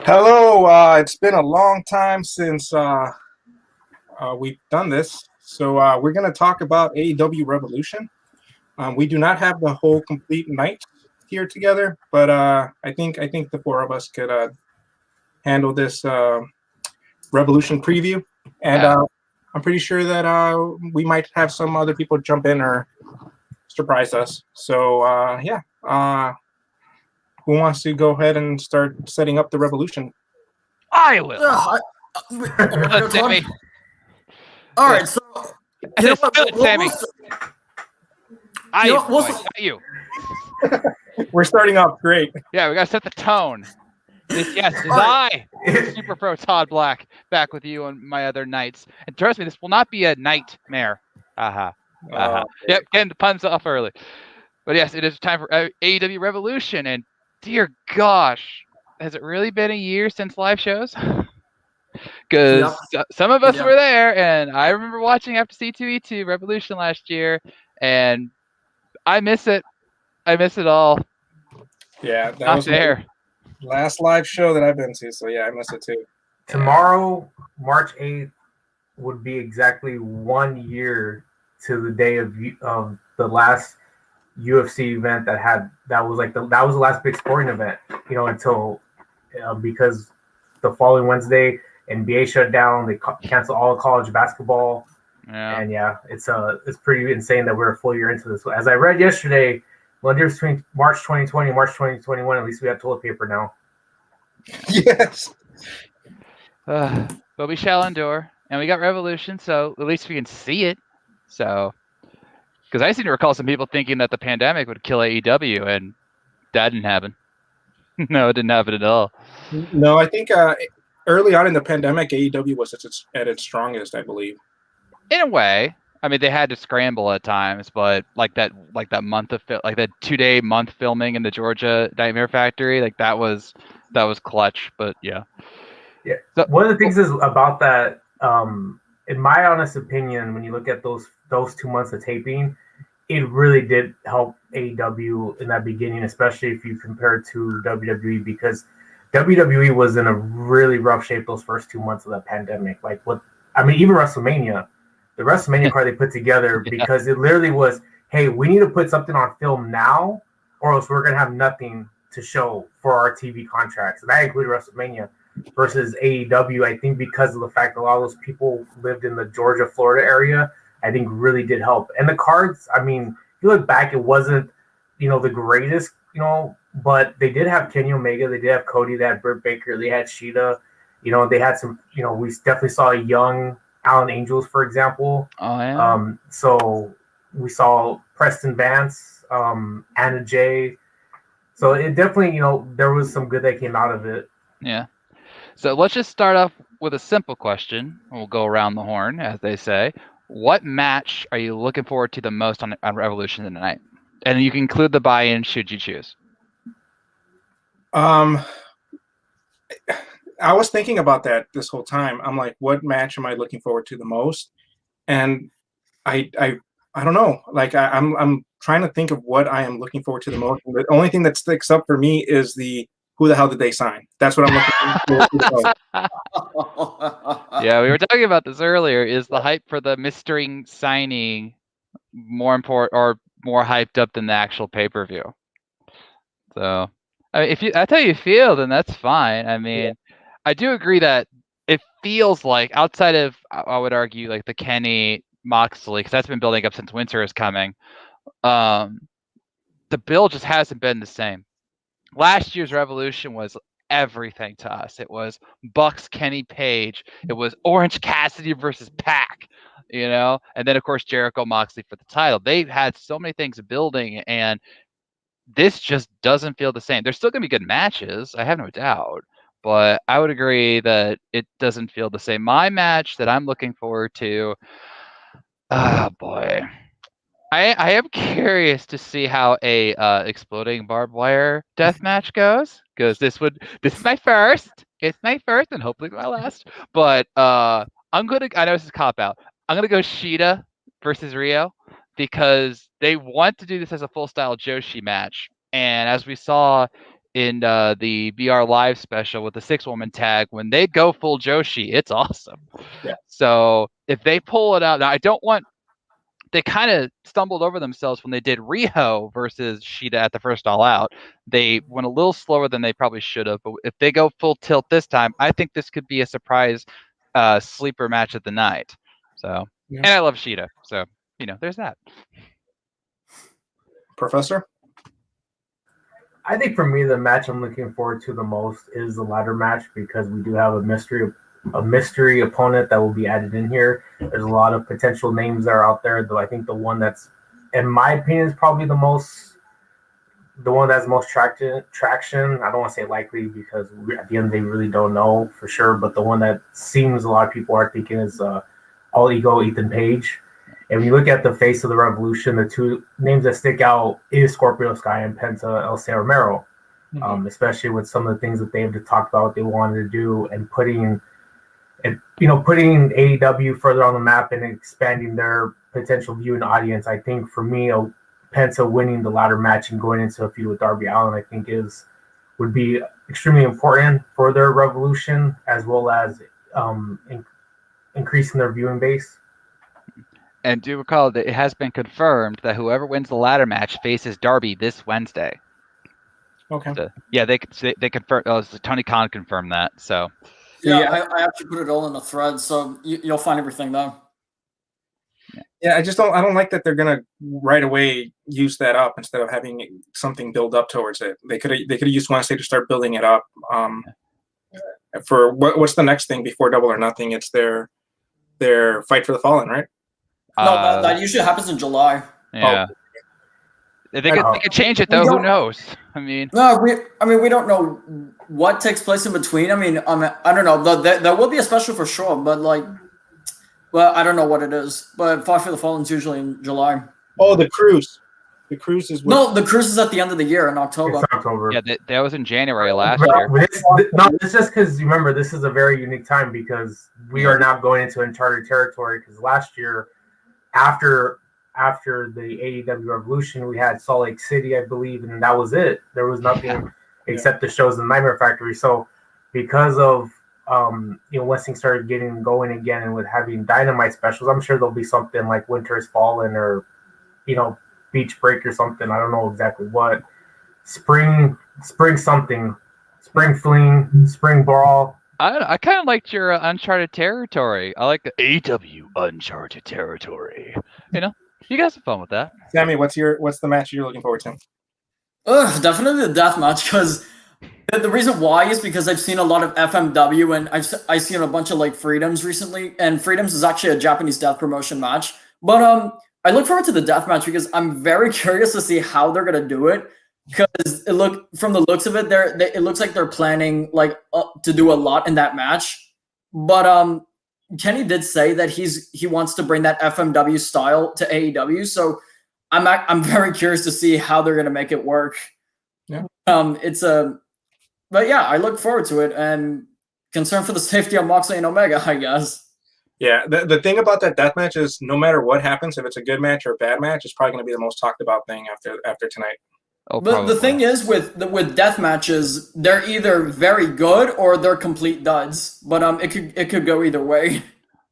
Hello, it's been a long time since we've done this. So we're going to talk about AEW Revolution. We do not have the whole complete night here together, but I think the four of us could handle this Revolution preview, and Yeah. I'm pretty sure that we might have some other people jump in or surprise us. So who wants to go ahead and start setting up the Revolution? I will. All Sammy. right, so you know what? Good, Sammy. Not You. We're starting off great. Yeah, we gotta set the tone. This is I, Super Pro Todd Black, back with you on my other nights. And trust me, this will not be a nightmare. Yep, getting the puns off early. But yes, it is time for AEW Revolution. And dear gosh, has it really been a year since live shows? Because some of us were there, and I remember watching after C2E2 Revolution last year, and I miss it. I miss it all. Yeah, that Not was there. Last live show that I've been to, so yeah, I miss it too. Tomorrow, March 8th, would be exactly 1 year to the day of the last UFC event that was the last big sporting event, until because the following Wednesday NBA shut down, they canceled all college basketball, and it's pretty insane that we're a full year into this. As I read yesterday, one difference between March 2020 and March 2021, at least we have toilet paper now. Yes. But we shall endure. And we got Revolution, so at least we can see it. So, because I seem to recall some people thinking that the pandemic would kill AEW, and that didn't happen. No, it didn't happen at all. No, I think early on in the pandemic, AEW was at its strongest, I believe. In a way, I mean, they had to scramble at times, but like that month of like that 2-day month filming in the Georgia Nightmare Factory, like that was clutch. But yeah. So, one of the things is about that, in my honest opinion, when you look at those 2 months of taping, it really did help AEW in that beginning, especially if you compare it to WWE, because WWE was in a really rough shape those first 2 months of the pandemic. Even WrestleMania, the WrestleMania card they put together, because it literally was, hey, we need to put something on film now, or else we're gonna have nothing to show for our TV contracts, and that included WrestleMania. Versus AEW, I think because of the fact that a lot of those people lived in the Georgia, Florida area, I think really did help. And the cards, I mean, if you look back, it wasn't, the greatest, but they did have Kenny Omega, they did have Cody, they had Britt Baker, they had Sheeta, they had some, we definitely saw a young Alan Angels, for example. Oh, yeah. So we saw Preston Vance, Anna Jay. So it definitely, there was some good that came out of it. Yeah. So let's just start off with a simple question. We'll go around the horn, as they say. What match are you looking forward to the most on Revolution tonight? And you can include the buy-in should you choose. I was thinking about that this whole time. I'm like, what match am I looking forward to the most? And I don't know. Like I'm trying to think of what I am looking forward to the most. The only thing that sticks up for me is the who the hell did they sign? That's what I'm looking for. Yeah, we were talking about this earlier. Is the hype for the mystery signing more important or more hyped up than the actual pay-per-view? So, I mean, that's how you feel, then that's fine. I mean, I do agree that it feels like, outside of, I would argue, like the Kenny Moxley, because that's been building up since Winter is coming, the build just hasn't been the same. Last year's Revolution was everything to us. It was Bucks, Kenny Page. It was Orange Cassidy versus Pac, and then, of course, Jericho Moxley for the title. They've had so many things building, and this just doesn't feel the same. There's still going to be good matches, I have no doubt, but I would agree that it doesn't feel the same. My match that I'm looking forward to, oh boy. I am curious to see how a exploding barbed wire death match goes, because this is my first. It's my first and hopefully my last. But I know this is cop out. I'm gonna go Sheeta versus Rio, because they want to do this as a full style Joshi match, and as we saw in the BR Live special with the 6-woman tag. When they go full Joshi, it's awesome. Yeah. So if they pull it out, now I don't want. They kind of stumbled over themselves when they did Riho versus Shida at the first All Out. They went a little slower than they probably should have. But if they go full tilt this time, I think this could be a surprise sleeper match of the night. So, Yeah. And I love Shida. So, there's that. Professor? I think for me, the match I'm looking forward to the most is the ladder match because we do have a mystery opponent that will be added in here. There's a lot of potential names that are out there, though I think the one that's, in my opinion, is probably the one that's most traction. I don't want to say likely because at the end they really don't know for sure, but the one that seems a lot of people are thinking is All Ego Ethan Page. And when you look at the face of the Revolution, the two names that stick out is Scorpio Sky and Penta El Zero Romero, especially with some of the things that they've talked about what they wanted to do and putting AEW further on the map and expanding their potential viewing audience. I think for me, Penta winning the ladder match and going into a feud with Darby Allin, I think would be extremely important for their Revolution as well as increasing their viewing base. And do recall that it has been confirmed that whoever wins the ladder match faces Darby this Wednesday. Okay. So, yeah, they confirmed. Tony Khan confirmed that. So. Yeah, I actually put it all in the thread, so you'll find everything there. Yeah, I don't like that they're gonna right away use that up instead of having something build up towards it. They could have used Wednesday to start building it up. For what's the next thing before Double or Nothing? It's their Fight for the Fallen, right? No, that usually happens in July. Yeah. They could change it though. Who knows? I mean, we don't know what takes place in between. I don't know. There will be a special for sure, but I don't know what it is. But Fight for the Fallen's usually in July. Oh, the cruise. The cruise is the cruise is at the end of the year in October. It's October. Yeah, that was in January last year. It's just because remember this is a very unique time because we are now going into uncharted territory. Because last year, after the AEW Revolution, we had Salt Lake City, I believe, and that was it. There was nothing except the shows in Nightmare Factory. So because of once things started getting going again and with having Dynamite specials, I'm sure there'll be something like Winter is Fallen or Beach Break or something. I don't know exactly what. Spring something. Spring Fling, Spring Brawl. I kind of liked your Uncharted Territory. I like the AEW Uncharted Territory. You guys have fun with that. Sammy, what's the match you're looking forward to? Definitely the death match because the reason why is because I've seen a lot of FMW and I've seen a bunch of Freedoms recently, and Freedoms is actually a Japanese death promotion match. But I look forward to the death match because I'm very curious to see how they're gonna do it. Because from the looks of it, it looks like they're planning to do a lot in that match. But Kenny did say that he wants to bring that FMW style to AEW. So I'm very curious to see how they're gonna make it work. Yeah. But yeah, I look forward to it and concerned for the safety of Moxley and Omega, I guess. Yeah, the thing about that death match is no matter what happens, if it's a good match or a bad match, it's probably going to be the most talked about thing after tonight. But the thing is with death matches, they're either very good or they're complete duds. But it could go either way.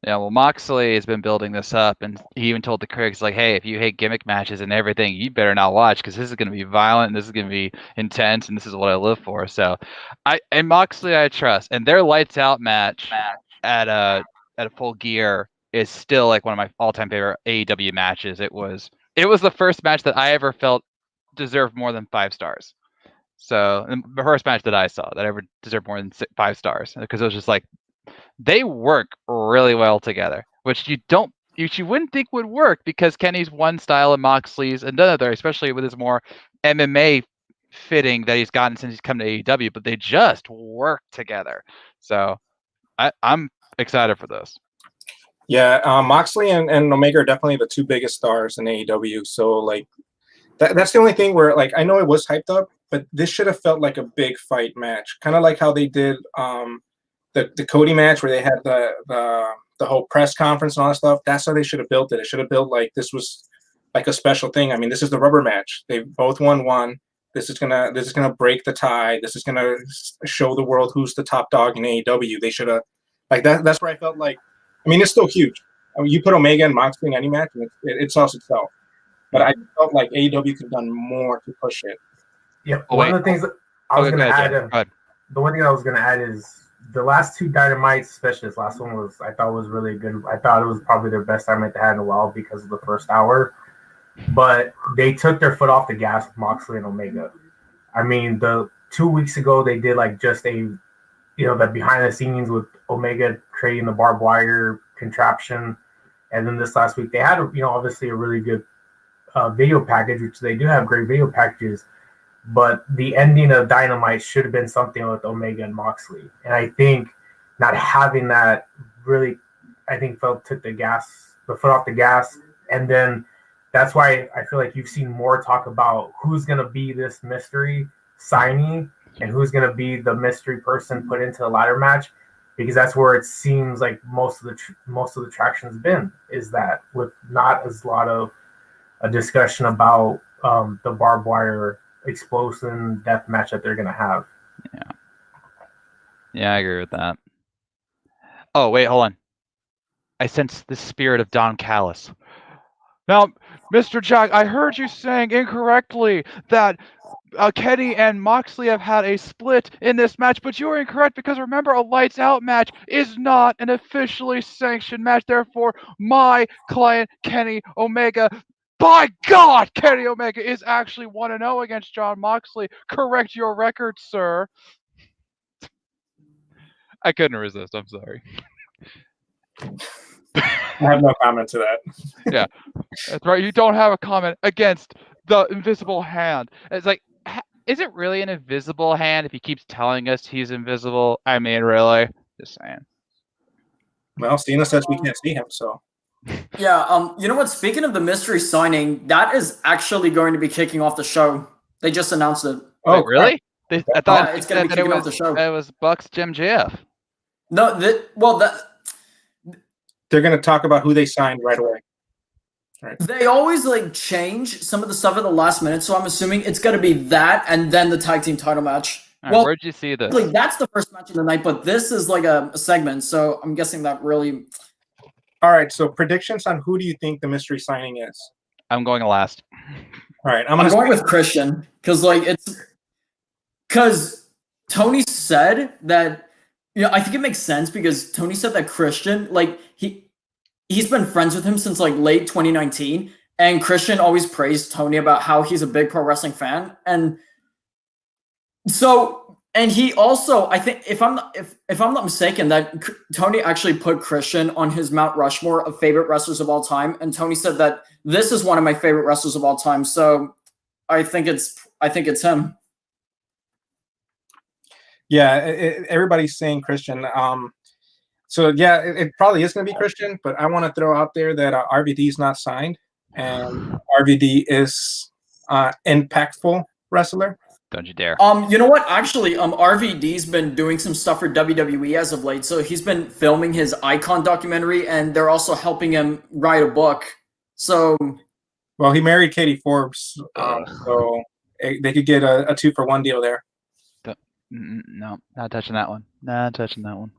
Yeah, well, Moxley has been building this up, and he even told the critics, hey, if you hate gimmick matches and everything, you better not watch because this is going to be violent, and this is going to be intense, and this is what I live for. So, Moxley I trust, and their lights out match at a Full Gear is still one of my all-time favorite AEW matches. It was the first match that I ever felt deserved more than 5 stars. So the first match that I saw that ever deserved more than 5 stars because it was just they work really well together, which you wouldn't think would work because Kenny's one style and Moxley's another, especially with his more MMA fitting that he's gotten since he's come to AEW. But they just work together. So I'm excited for this. Yeah, Moxley and Omega are definitely the 2 biggest stars in AEW. So that's the only thing where I know it was hyped up, but this should have felt like a big fight match, kind of like how they did the Cody match where they had the whole press conference and all that stuff. That's how they should have built it. It should have built this was a special thing. I mean, this is the rubber match. They both won one. This is gonna break the tie. This is gonna show the world who's the top dog in AEW. They should have like that. That's where I felt like. I mean, it's still huge. I mean, you put Omega and Moxley in any match, and it sells itself. But I felt like AEW could have done more to push it. Yep. One of the things that I was going to add, the one thing I was going to add is the last two Dynamites, especially this last one, I thought was really good. I thought it was probably their best Dynamite they had in a while because of the first hour. But they took their foot off the gas with Moxley and Omega. I mean, the 2 weeks ago they did like just that behind the scenes with Omega creating the barbed wire contraption, and then this last week they had obviously a really good video package, which they do have great video packages, but the ending of Dynamite should have been something with Omega and Moxley, and I think not having that really, took the foot off the gas, and then that's why I feel like you've seen more talk about who's going to be this mystery signing and who's going to be the mystery person put into the ladder match, because that's where it seems like most of the traction's been, is that with not as lot of a discussion about the barbed wire explosion death match that they're going to have. Yeah, I agree with that. Oh, wait, hold on. I sense the spirit of Don Callis. Now, Mr. Jack, I heard you saying incorrectly that Kenny and Moxley have had a split in this match, but you are incorrect because remember, a lights out match is not an officially sanctioned match. Therefore, my client, Kenny Omega, by God, Kenny Omega is actually 1-0 against Jon Moxley. Correct your record, sir. I couldn't resist. I'm sorry. I have no comment to that. Yeah, that's right. You don't have a comment against the invisible hand. It's like, is it really an invisible hand if he keeps telling us he's invisible? I mean, really? Just saying. Well, Cena says we can't see him, so. Yeah, you know what? Speaking of the mystery signing, that is actually going to be kicking off the show. They just announced it. Oh, wait, really? I thought it's going to be kicking off the show. It was Bucks Jim JF. No, they're going to talk about who they signed right away. Right. They always change some of the stuff at the last minute, so I'm assuming it's going to be that and then the tag team title match. Right, where'd you see this? That's the first match of the night, but this is a segment, so I'm guessing that really. All right, so predictions on who do you think the mystery signing is? I'm going last. All right, I'm going with Christian because Tony said that. I think it makes sense because Tony said that Christian, he's been friends with him since late 2019, and Christian always praised Tony about how he's a big pro wrestling fan, and so, and he also, I think, if I'm not mistaken, that Tony actually put Christian on his Mount Rushmore of favorite wrestlers of all time, and Tony said that this is one of my favorite wrestlers of all time, so I think it's him. Yeah, everybody's saying Christian. So yeah, it probably is going to be Christian, but I want to throw out there that RVD is not signed, and RVD is impactful wrestler. Don't you dare. You know what? Actually, RVD's been doing some stuff for WWE as of late. So he's been filming his Icon documentary, and they're also helping him write a book. So, well, he married Katie Forbes, so they could get a 2-for-1 deal there. No, not touching that one. Not touching that one.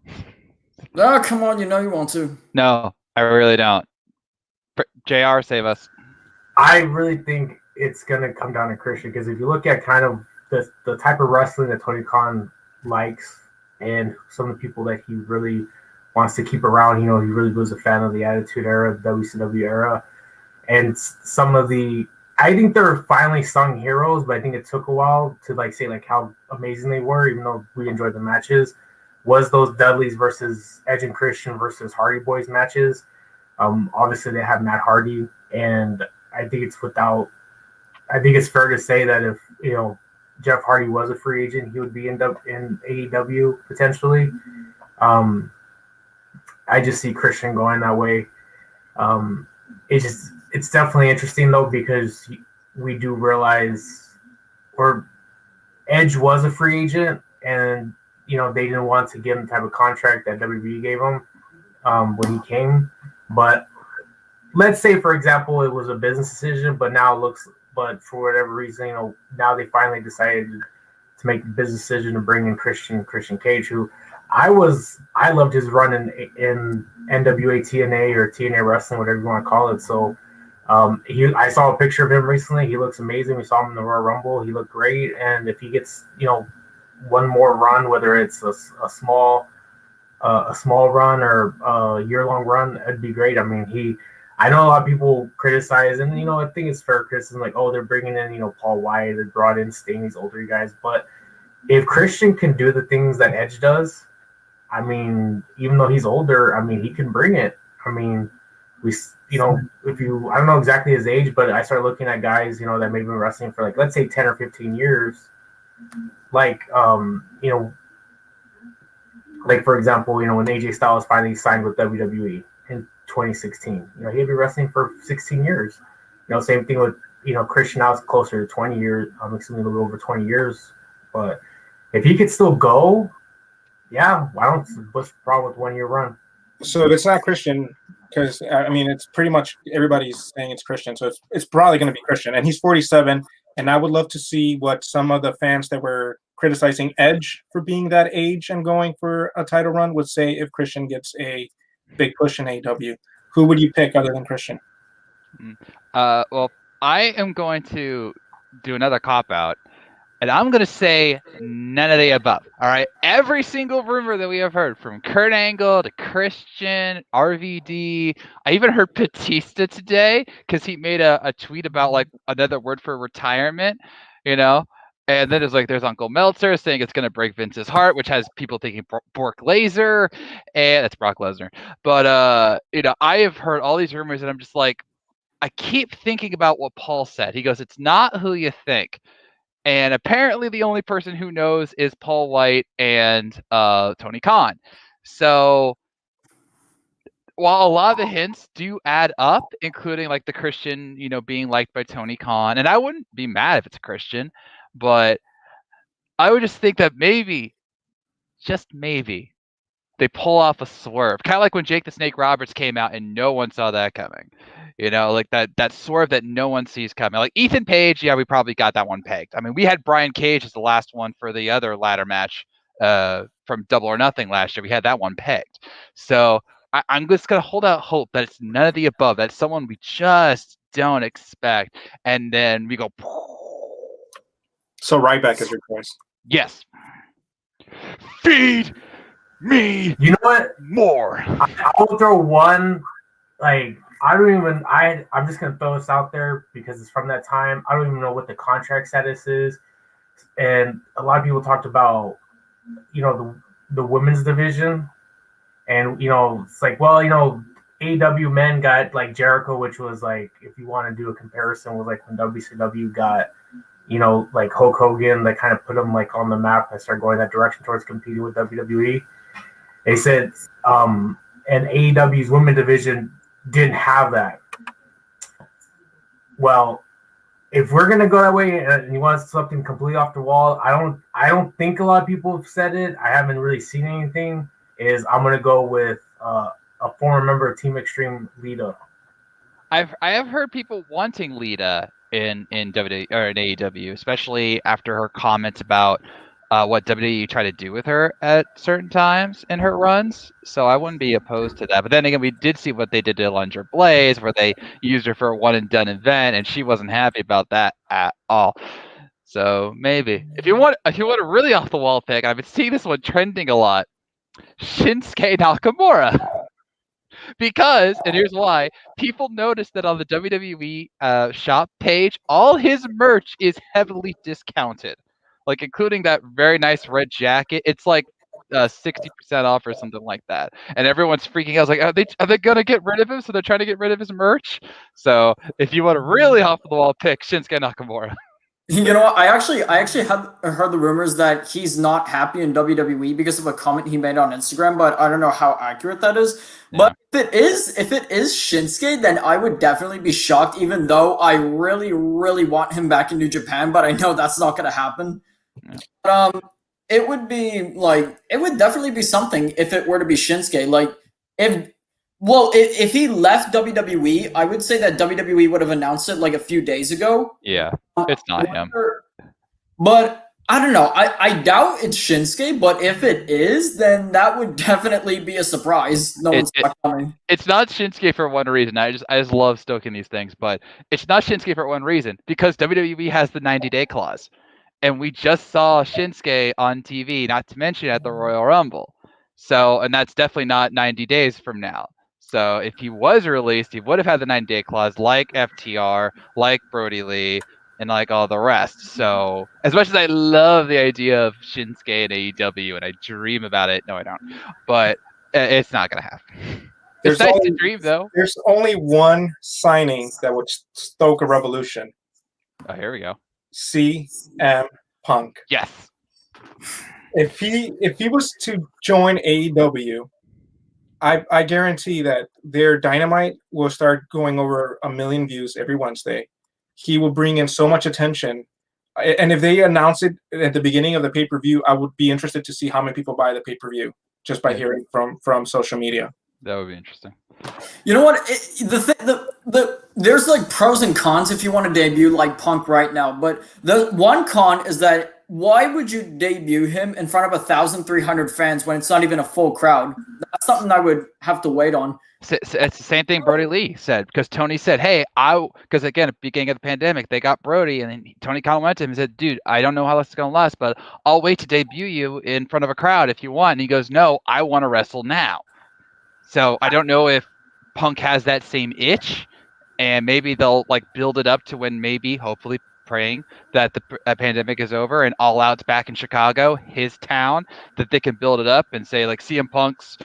Oh, come on, you want to. No, I really don't. JR, save us. I really think it's going to come down to Christian, because if you look at kind of the type of wrestling that Tony Khan likes and some of the people that he really wants to keep around, he really was a fan of the Attitude Era, the WCW era, and some of the, I think they're finally sung heroes, but I think it took a while to say how amazing they were, even though we enjoyed the matches, was those Dudleys versus Edge and Christian versus Hardy Boys matches. Obviously they have Matt Hardy, and I think it's fair to say that if Jeff Hardy was a free agent, he would end up in AEW potentially. I just see Christian going that way. It's definitely interesting though, because we do realize, or Edge was a free agent, and they didn't want to give him the type of contract that WWE gave him when he came. But let's say, for example, it was a business decision, but now it looks but for whatever reason, now they finally decided to make the business decision to bring in Christian Cage, who I loved his run in NWA TNA or TNA Wrestling, whatever you want to call it. So I saw a picture of him recently. He looks amazing. We saw him in the Royal Rumble. He looked great. And if he gets one more run, whether it's a small run or a year-long run, it'd be great. I mean, I know a lot of people criticize, and I think it's fair criticism, like, oh, they're bringing in Paul White, they brought in Sting, these older guys. But if Christian can do the things that Edge does, I mean, even though he's older, I mean, he can bring it. I mean, I don't know exactly his age, but I started looking at guys, that maybe been wrestling for, like, let's say 10 or 15 years. Like, like, for example, when AJ Styles finally signed with WWE in 2016, he had been wrestling for 16 years. Same thing with, Christian. Now it's closer to 20 years. I'm assuming a little over 20 years. But if he could still go, yeah, what's the problem with 1 year run? So it's not Christian, because I mean, it's pretty much everybody's saying it's Christian. So it's probably going to be Christian, and he's 47. And I would love to see what some of the fans that were criticizing Edge for being that age and going for a title run would say if Christian gets a big push in AEW. Who would you pick other than Christian? Well, I am going to do another cop-out, and I'm going to say none of the above. All right? Every single rumor that we have heard, from Kurt Angle to Christian, RVD, I even heard Batista today because he made a tweet about, like, another word for retirement, And then there's Uncle Meltzer saying it's going to break Vince's heart, which has people thinking Brock Lesnar, and that's Brock Lesnar. But, I have heard all these rumors, and I'm just like, I keep thinking about what Paul said. He goes, it's not who you think. And apparently the only person who knows is Paul White and Tony Khan. So while a lot of the hints do add up, including like the Christian, being liked by Tony Khan, and I wouldn't be mad if it's a Christian, but I would just think that maybe, just maybe, they pull off a swerve. Kind of like when Jake the Snake Roberts came out and no one saw that coming. Like that swerve that no one sees coming. Like Ethan Page, yeah, we probably got that one pegged. I mean, we had Brian Cage as the last one for the other ladder match from Double or Nothing last year. We had that one pegged. So I'm just going to hold out hope that it's none of the above. That's someone we just don't expect. And then we go. So Ryback is your choice. Yes. Feed me. You know what? More. I'll throw one, like, I'm just going to throw this out there because it's from that time. I don't even know what the contract status is. And a lot of people talked about, the women's division. And, it's like, well, AEW men got, like, Jericho, which was, like, if you want to do a comparison with, like, when WCW got, like Hulk Hogan, they kind of put him, like, on the map and started going that direction towards competing with WWE. They said, and AEW's women division didn't have that. Well, if we're gonna go that way and you want something completely off the wall, I don't think a lot of people have said it. I haven't really seen anything. I'm gonna go with a former member of Team Extreme, Lita. I have heard people wanting Lita in WWE or in AEW, especially after her comments about what WWE tried to do with her at certain times in her runs. So I wouldn't be opposed to that. But then again, we did see what they did to Alundra Blaze, where they used her for a one and done event, and she wasn't happy about that at all. So maybe if you want a really off the wall pick, I've been seeing this one trending a lot. Shinsuke Nakamura. Because, and here's why, people noticed that on the WWE shop page, all his merch is heavily discounted. Like, including that very nice red jacket. It's like 60% off or something like that. And everyone's freaking out. Like, are they going to get rid of him? So they're trying to get rid of his merch? So if you want a really off-the-wall pick, Shinsuke Nakamura. You know what? I actually have heard the rumors that he's not happy in WWE because of a comment he made on Instagram, but I don't know how accurate that is. Yeah. But if it is Shinsuke, then I would definitely be shocked, even though I really, really want him back in New Japan, but I know that's not going to happen. Yeah. But it would definitely be something if it were to be Shinsuke. Like, if Well, if he left WWE, I would say that WWE would have announced it like a few days ago. Yeah, it's not him. But I don't know. I doubt it's Shinsuke, but if it is, then that would definitely be a surprise. No one's not coming. It's not Shinsuke for one reason. I just love stoking these things, but it's not Shinsuke for one reason because WWE has the 90-day clause. And we just saw Shinsuke on TV, not to mention at the Royal Rumble. So, and that's definitely not 90 days from now. So, if he was released, he would have had the 90-day clause, like FTR, like Brody Lee, and like all the rest. So, as much as I love the idea of Shinsuke and AEW, and I dream about it, no, I don't. But it's not gonna happen. It's nice to dream, though. There's only one signing that would stoke a revolution. Oh, here we go. CM Punk. Yes. If he was to join AEW, I guarantee that their Dynamite will start going over 1 million views every Wednesday. He will bring in so much attention. And if they announce it at the beginning of the pay-per-view, I would be interested to see how many people buy the pay-per-view just by hearing from social media. That would be interesting. You know what? There's like pros and cons if you want to debut like Punk right now. But the one con is that why would you debut him in front of 1,300 fans when it's not even a full crowd? That's something I would have to wait on. It's the same thing Brody Lee said, because Tony said, hey, because again, at the beginning of the pandemic, they got Brody, and then Tony complimented him and said, dude, I don't know how this is going to last, but I'll wait to debut you in front of a crowd if you want. And he goes, no, I want to wrestle now. So I don't know if Punk has that same itch, and maybe they'll like build it up to when maybe, hopefully, praying that the pandemic is over and All Out's back in Chicago, his town, that they can build it up and say like CM Punk's,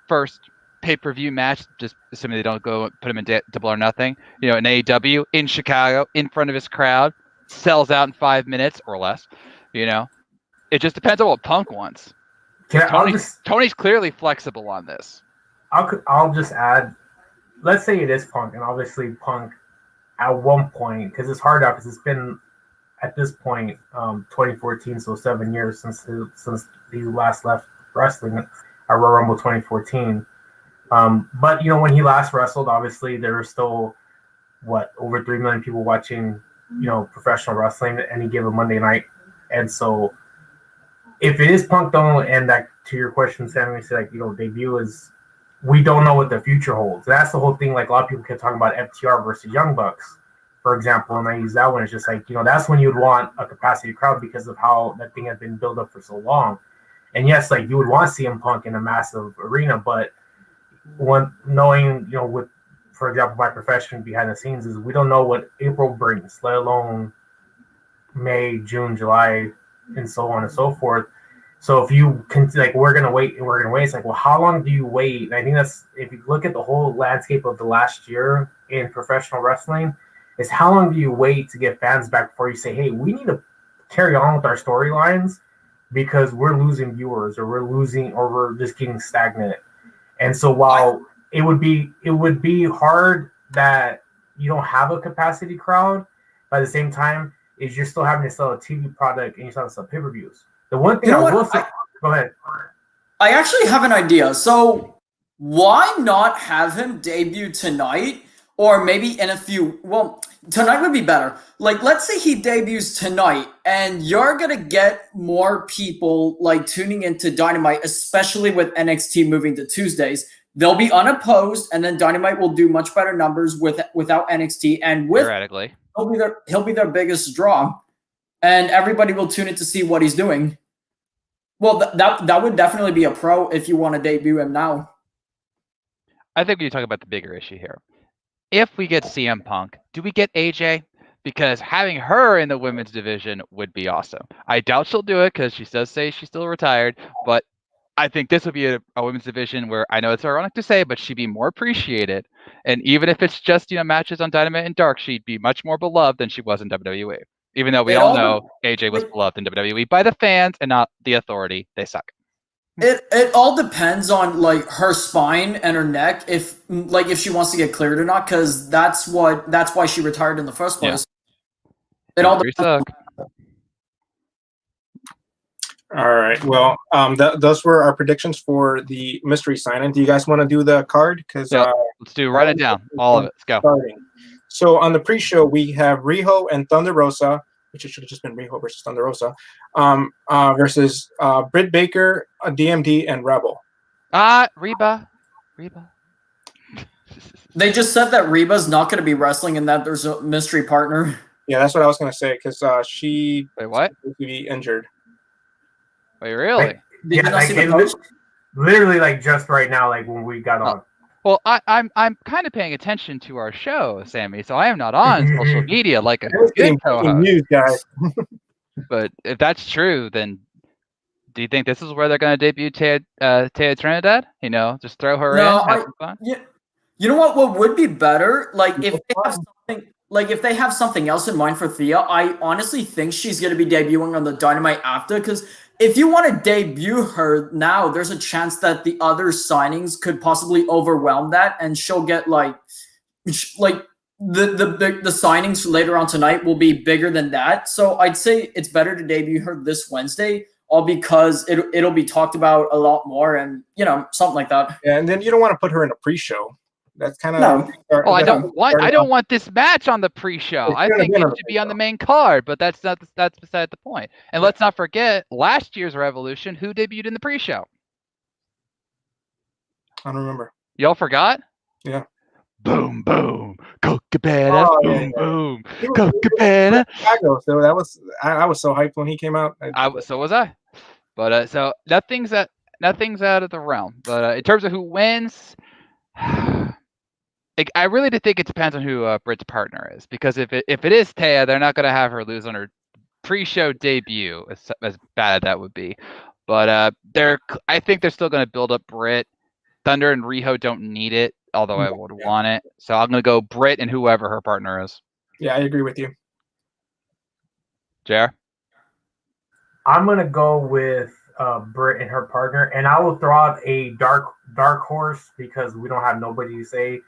first pay-per-view match, just assuming they don't go put him in Double or Nothing, in AEW in Chicago in front of his crowd, sells out in 5 minutes or less. It just depends on what Punk wants. Tony's clearly flexible on this. I'll just add, let's say it is Punk, and obviously Punk at one point, because it's hard out, because it's been at this point 2014, so 7 years since he last left wrestling at Royal Rumble 2014. But when he last wrestled, obviously there were still over 3 million people watching professional wrestling at any given Monday night, and so if it is Punk though, and that to your question, Sammy said debut is, we don't know what the future holds. That's the whole thing. Like a lot of people kept talking about FTR versus Young Bucks, for example, and I use that one. It's just that's when you'd want a capacity crowd because of how that thing had been built up for so long. And yes, you would want CM Punk in a massive arena, but knowing, with, for example, my profession behind the scenes is we don't know what April brings, let alone May, June, July, and so on and so forth. So if you can, we're going to wait, it's well, how long do you wait? And I think that's, if you look at the whole landscape of the last year in professional wrestling, is how long do you wait to get fans back before you say, hey, we need to carry on with our storylines because we're losing viewers, or we're just getting stagnant. And so while it would be hard that you don't have a capacity crowd, but at the same time, is you're still having to sell a TV product and you still have to sell pay-per-views. The one thing will say, go ahead. I actually have an idea. So why not have him debut tonight, or maybe in a few? Well, tonight would be better. Let's say he debuts tonight, and you're gonna get more people tuning into Dynamite, especially with NXT moving to Tuesdays. They'll be unopposed, and then Dynamite will do much better numbers without NXT, and theoretically, he'll be their biggest draw, and everybody will tune in to see what he's doing. Well, that would definitely be a pro if you want to debut him now. I think we talk about the bigger issue here. If we get CM Punk, do we get AJ? Because having her in the women's division would be awesome. I doubt she'll do it because she does say she's still retired, but I think this would be a women's division where, I know it's ironic to say, but she'd be more appreciated. And even if it's just, matches on Dynamite and Dark, she'd be much more beloved than she was in WWE. Even though we all know AJ was beloved in WWE by the fans and not the authority. They suck. It all depends on her spine and her neck, if she wants to get cleared or not, because that's why she retired in the first place. Yeah. It all depends. All right. Well, those were our predictions for the mystery signing. Do you guys want to do the card? Because let's write it down. All of it. Let's go. Starting. So on the pre-show, we have Riho and Thunder Rosa, which it should have just been Riho versus Thunder Rosa, versus Britt Baker, DMD, and Rebel. Reba. They just said that Reba's not going to be wrestling and that there's a mystery partner. Yeah, that's what I was going to say because she Wait, what? to be injured. Wait, really? Did you not like see the post? literally like just right now, like when we got on. Well, I'm kind of paying attention to our show, Sammy. So I am not on social media like a good co-host. News, guys. But if that's true, then do you think this is where they're going to debut Taya Trinidad? You know, just throw her in. Have some fun? Yeah, you know what? What would be better? Like if they have something. Like, if they have something else in mind for Thea, I honestly think she's going to be debuting on the Dynamite after. Because if you want to debut her now, there's a chance that the other signings could possibly overwhelm that, and she'll get the signings later on tonight will be bigger than that. So I'd say it's better to debut her this Wednesday, all because it'll be talked about a lot more, and something like that. Yeah, and then you don't want to put her in a pre-show. That's kind of no. I don't want this match on the pre-show. I think it should be on the main card, but that's beside the point. And let's not forget last year's Revolution, who debuted in the pre-show. I don't remember. Y'all forgot? Yeah. Boom, boom, Coke Cabana. Boom. Coke Cabana. So that was I was so hyped when he came out. So was I. But so nothing's out of the realm. But in terms of who wins. I really do think it depends on who Britt's partner is, because if it is Taya, they're not going to have her lose on her pre-show debut, as bad as that would be. But I think they're still going to build up Britt. Thunder and Riho don't need it, although I would want it. So I'm going to go Britt and whoever her partner is. Yeah, I agree with you. JR? I'm going to go with Britt and her partner, and I will throw out a dark horse because we don't have nobody to say.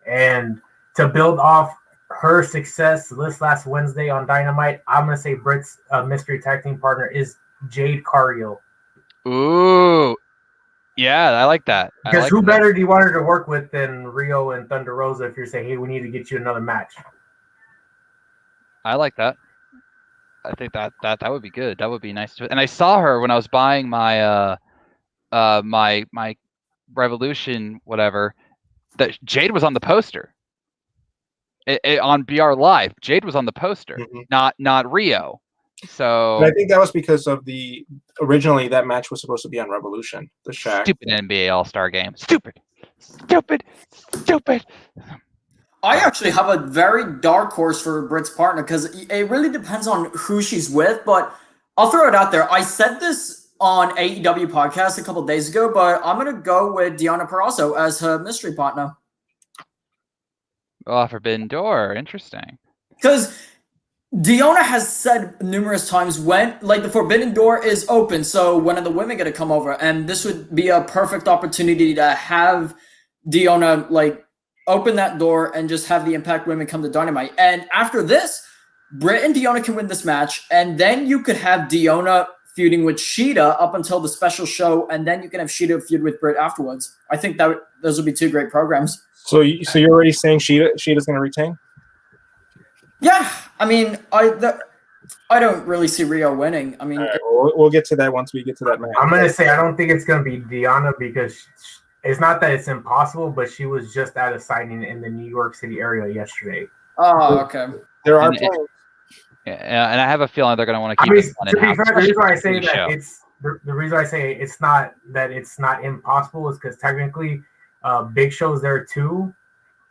And to build off her success this last Wednesday on Dynamite, I'm going to say Britt's mystery tag team partner is Jade Cargill. Ooh. Yeah, I like that. Because who better do you want her to work with than Rio and Thunder Rosa if you're saying, hey, we need to get you another match? I like that. I think that would be good. That would be nice. And I saw her when I was buying my my Revolution whatever. That Jade was on the poster. On BR Live, Jade was on the poster, not Rio. So but I think that was because of originally that match was supposed to be on Revolution, the Shaq. Stupid NBA All-Star game. Stupid. I actually have a very dark horse for Britt's partner because it really depends on who she's with, but I'll throw it out there. I said this on AEW podcast a couple days ago, but I'm going to go with Deonna Purrazzo as her mystery partner. Oh, Forbidden Door. Interesting. Because Deonna has said numerous times when, the Forbidden Door is open, so when are the women going to come over? And this would be a perfect opportunity to have Deonna, open that door and just have the Impact women come to Dynamite. And after this, Britt and Deonna can win this match, and then you could have Deonna feuding with Shida up until the special show, and then you can have Shida feud with Britt afterwards. I think that those would be two great programs. So you're already saying Shida's going to retain? Yeah, I mean, I don't really see Rio winning. I mean, right, we'll get to that once we get to that match. I'm going to say I don't think it's going to be Deonna because it's not that it's impossible, but she was just at a signing in the New York City area yesterday. Oh, okay. There are plans. Yeah, and I have a feeling they're going to want to keep it to be fair, the reason why I say that the reason I say it's not impossible is because technically Big Show's there too.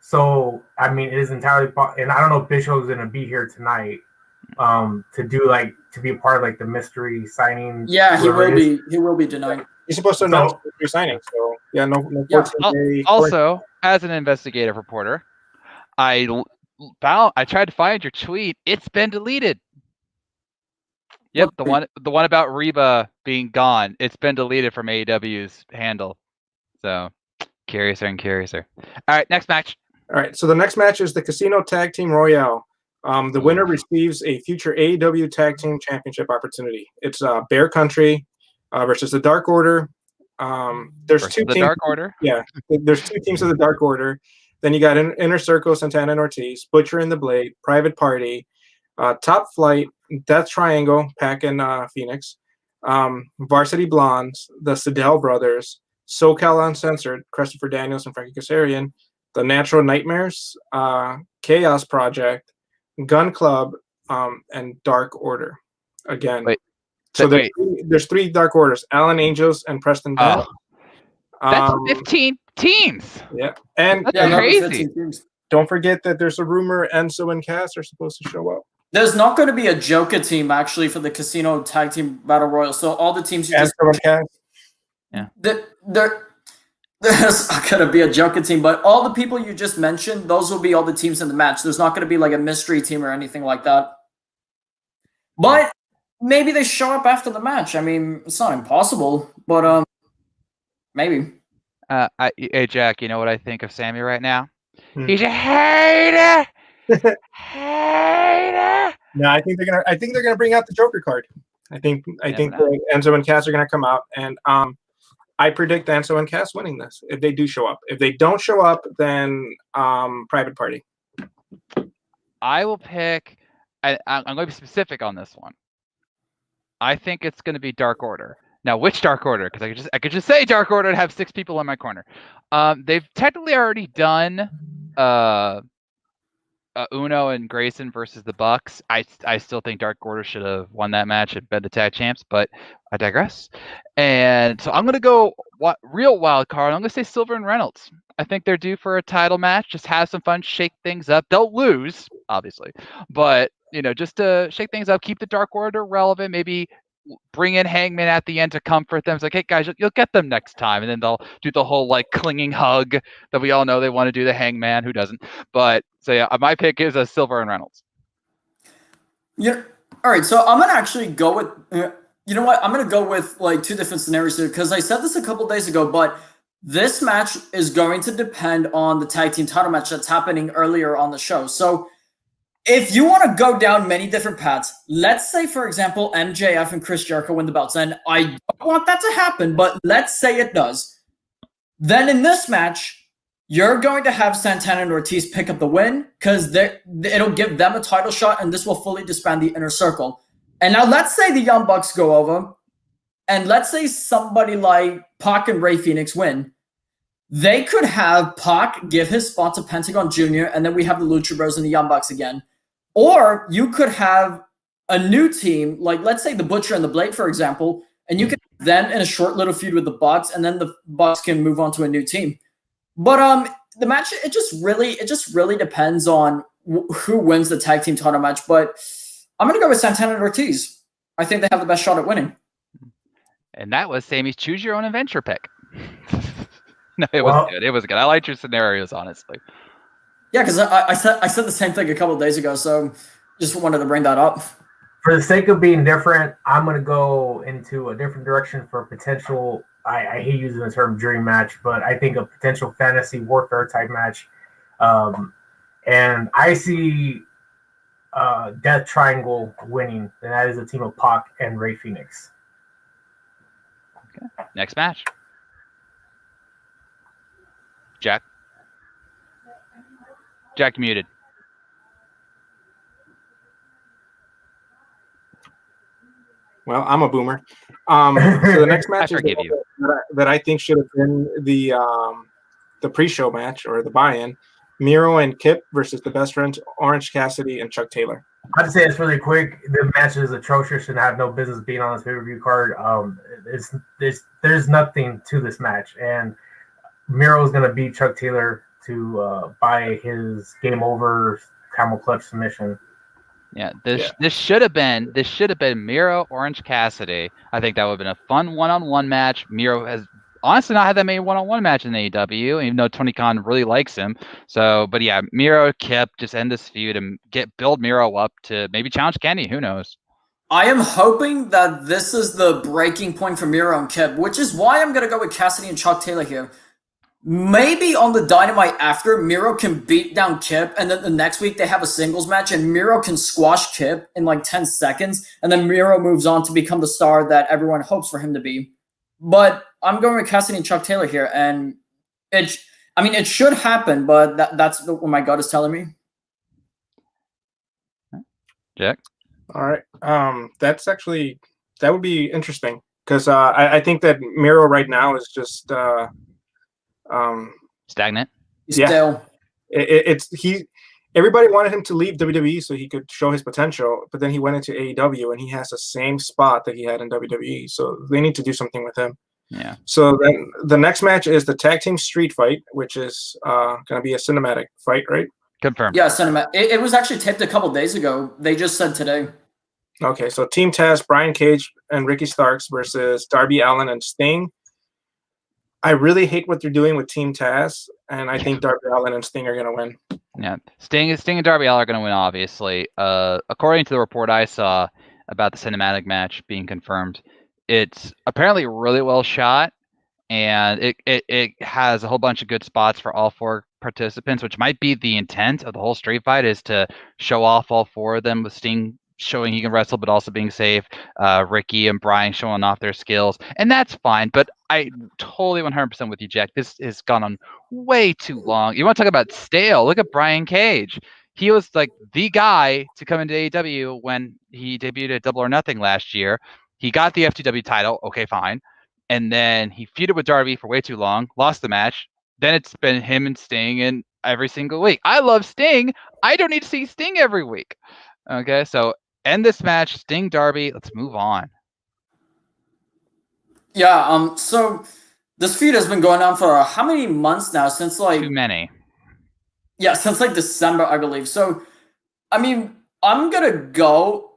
So I mean, it is entirely and I don't know if Big Show's going to be here tonight to be a part of the mystery signing. Yeah, he will be tonight. He's supposed to announce mystery signing. So yeah, no. Also, as an investigative reporter, I tried to find your tweet. It's been deleted. Yep, the one about Reba being gone. It's been deleted from AEW's handle. So curiouser and curiouser. All right, next match. All right, so the next match is the Casino Tag Team Royale. The winner receives a future AEW Tag Team Championship opportunity. It's Bear Country versus the Dark Order. There's Versus two the teams. Dark Order. Yeah, there's two teams of the Dark Order. Then you got Inner Circle, Santana and Ortiz, Butcher and the Blade, Private Party, Top Flight, Death Triangle, Pac and Phoenix, Varsity Blondes, the Siddell Brothers, SoCal Uncensored, Christopher Daniels and Frankie Kazarian, the Natural Nightmares, Chaos Project, Gun Club, and Dark Order. Again, Wait, so wait. there's three Dark Orders: Alan Angels and Preston Bennett. That's 15 teams. Yeah, and That's crazy. 15 teams. Don't forget that there's a rumor Enzo and Cass are supposed to show up. There's not going to be a Joker team actually for the Casino Tag Team Battle Royal. So all the teams you Enzo and Cass. Yeah. There's not going to be a Joker team, but all the people you just mentioned, those will be all the teams in the match. There's not going to be like a mystery team or anything like that. But maybe they show up after the match. I mean, it's not impossible, but maybe. Hey Jack, you know what I think of Sammy right now? He's a hater. Hater. No, I think they're gonna bring out the Joker card. I think Enzo and Cass are gonna come out, and I predict Enzo and Cass winning this if they do show up. If they don't show up, then Private Party. I will pick. I'm going to be specific on this one. I think it's going to be Dark Order. Now, which Dark Order? Because I could just say Dark Order and have 6 people in my corner. They've technically already done Uno and Grayson versus the Bucks. I still think Dark Order should have won that match and been the tag champs, but I digress. And so I'm going to go real wild card. I'm going to say Silver and Reynolds. I think they're due for a title match. Just have some fun, shake things up. They'll lose, obviously, but just to shake things up, keep the Dark Order relevant. Maybe bring in Hangman at the end to comfort them. It's like, hey guys, you'll get them next time, and then they'll do the whole like clinging hug that we all know they want to do. The Hangman, who doesn't? But so yeah, my pick is a Silver and Reynolds. Yeah. All right. So I'm gonna actually go with. You know what? I'm gonna go with like 2 different scenarios here because I said this a couple days ago, but this match is going to depend on the tag team title match that's happening earlier on the show. So if you want to go down many different paths, let's say, for example, MJF and Chris Jericho win the belts, and I don't want that to happen, but let's say it does. Then in this match, you're going to have Santana and Ortiz pick up the win because it'll give them a title shot, and this will fully disband the Inner Circle. And now let's say the Young Bucks go over, and let's say somebody like Pac and Rey Fenix win. They could have Pac give his spot to Pentagon Jr., and then we have the Lucha Bros and the Young Bucks again. Or you could have a new team, like let's say the Butcher and the Blade, for example, and you could then in a short little feud with the Bucks, and then the Bucks can move on to a new team. But the match, it just really depends on who wins the tag team title match. But I'm gonna go with Santana and Ortiz. I think they have the best shot at winning. And that was Sammy's choose your own adventure pick. No, it was good. It was good. I liked your scenarios, honestly. Yeah, because I said the same thing a couple of days ago, so just wanted to bring that up. For the sake of being different, I'm going to go into a different direction for a potential, I hate using the term dream match, but I think a potential fantasy warfare type match. And I see Death Triangle winning, and that is a team of Pac and Rey Fenix. Okay. Next match. Jack muted. Well, I'm a boomer. So the next match forgive you. that I think should have been the pre-show match or the buy-in. Miro and Kip versus the Best Friends, Orange Cassidy and Chuck Taylor. I'd say it's really quick. The match is atrocious and have no business being on this pay-per-view card. There's nothing to this match, and Miro is going to beat Chuck Taylor to buy his game over camel clutch submission. Yeah, this should have been Miro Orange Cassidy. I think that would have been a fun one-on-one match. Miro has honestly not had that many one-on-one matches in AEW, even though Tony Khan really likes him. So, but yeah, Miro, Kip, just end this feud and build Miro up to maybe challenge Kenny. Who knows? I am hoping that this is the breaking point for Miro and Kip, which is why I'm going to go with Cassidy and Chuck Taylor here. Maybe on the Dynamite after, Miro can beat down Kip, and then the next week they have a singles match, and Miro can squash Kip in like 10 seconds, and then Miro moves on to become the star that everyone hopes for him to be. But I'm going with Cassidy and Chuck Taylor here, and it should happen, but that's what my gut is telling me. Jack? All right. That would be interesting because I think that Miro right now is just Stagnant. Yeah. Still. Everybody wanted him to leave WWE so he could show his potential, but then he went into AEW and he has the same spot that he had in WWE. So they need to do something with him. Yeah. So then the next match is the tag team street fight, which is going to be a cinematic fight, right? Confirmed. Yeah, cinematic. It was actually taped a couple days ago. They just said today. Okay, so Team Taz, Brian Cage, and Ricky Starks versus Darby Allin and Sting. I really hate what they're doing with Team Taz, and I think Darby Allin and Sting are going to win. Yeah, Sting and Darby Allin are going to win, obviously. According to the report I saw about the cinematic match being confirmed, it's apparently really well shot, and it has a whole bunch of good spots for all four participants, which might be the intent of the whole street fight, is to show off all four of them, with Sting showing he can wrestle but also being safe, Ricky and Brian showing off their skills, and that's fine. But I totally 100% with you, Jack. This has gone on way too long. You want to talk about stale? Look at Brian Cage. He was like the guy to come into AEW when he debuted at Double or Nothing last year. He got the FTW title. Okay, fine. And then he feuded with Darby for way too long, lost the match. Then it's been him and Sting in every single week. I love Sting. I don't need to see Sting every week. Okay, so end this match, Sting, Darby. Let's move on. Yeah. So this feud has been going on for how many months now? Since like Too many. Yeah, since like December, I believe. So, I mean, I'm gonna go.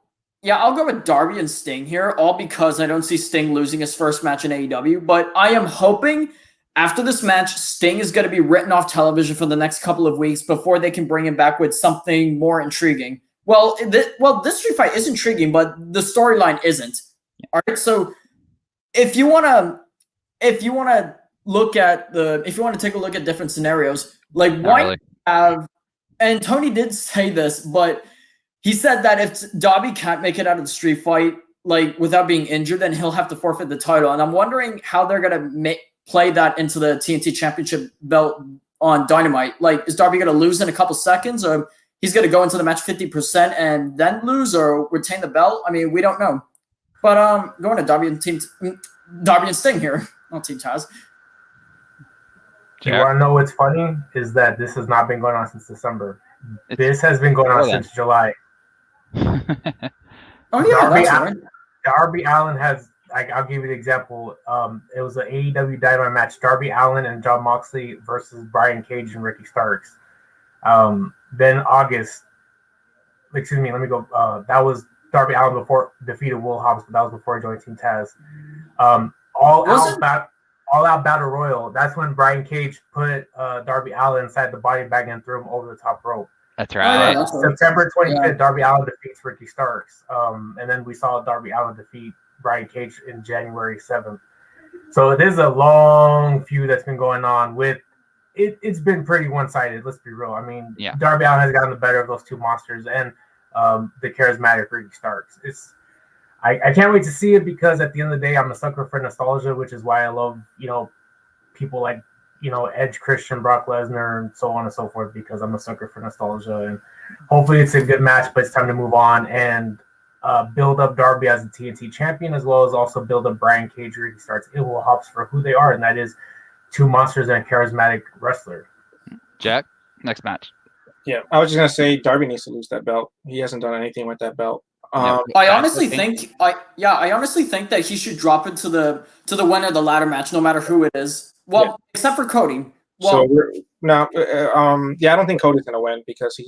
Yeah, I'll go with Darby and Sting here, all because I don't see Sting losing his first match in AEW. But I am hoping after this match, Sting is going to be written off television for the next couple of weeks before they can bring him back with something more intriguing. Well, this street fight is intriguing, but the storyline isn't. All right, so if you want to take a look at different scenarios, like Not why really. have, and Tony did say this, but he said that if Darby can't make it out of the street fight like without being injured, then he'll have to forfeit the title. And I'm wondering how they're gonna play that into the TNT Championship belt on Dynamite. Like, is Darby gonna lose in a couple seconds, or he's gonna go into the match 50% and then lose, or retain the belt? I mean, we don't know. But going to Darby and Sting here, not Team Taz. You want to know what's funny is that this has not been going on since December. This has been going on since July. Oh yeah, Darby Allin has. I'll give you the example. It was an AEW Dynamite match: Darby Allin and Jon Moxley versus Brian Cage and Ricky Starks. Then August. Excuse me. Let me go. That was Darby Allin before defeated Will Hobbs, but that was before he joined Team Taz. All out battle royal. That's when Brian Cage put Darby Allin inside the body bag and threw him over the top rope. That's right. September 25th, Darby Allin defeats Ricky Starks. And then we saw Darby Allin defeat Brian Cage in January 7th. So it is a long feud that's been going on with it's been pretty one-sided, let's be real. I mean, Darby Allin has gotten the better of those two monsters and the charismatic Ricky Starks. I can't wait to see it because at the end of the day, I'm a sucker for nostalgia, which is why I love, people like, Edge, Christian, Brock Lesnar, and so on and so forth, because I'm a sucker for nostalgia. And hopefully it's a good match, but it's time to move on and build up Darby as a TNT champion, as well as also build up Brian Cage, Ricky Starks, and Will Hobbs for who they are, and that is two monsters and a charismatic wrestler. Jack, next match. Yeah, I was just going to say Darby needs to lose that belt. He hasn't done anything with that belt. I honestly think that he should drop it to the winner of the ladder match, no matter who it is. Well, except for Cody. Well, I don't think Cody's gonna win because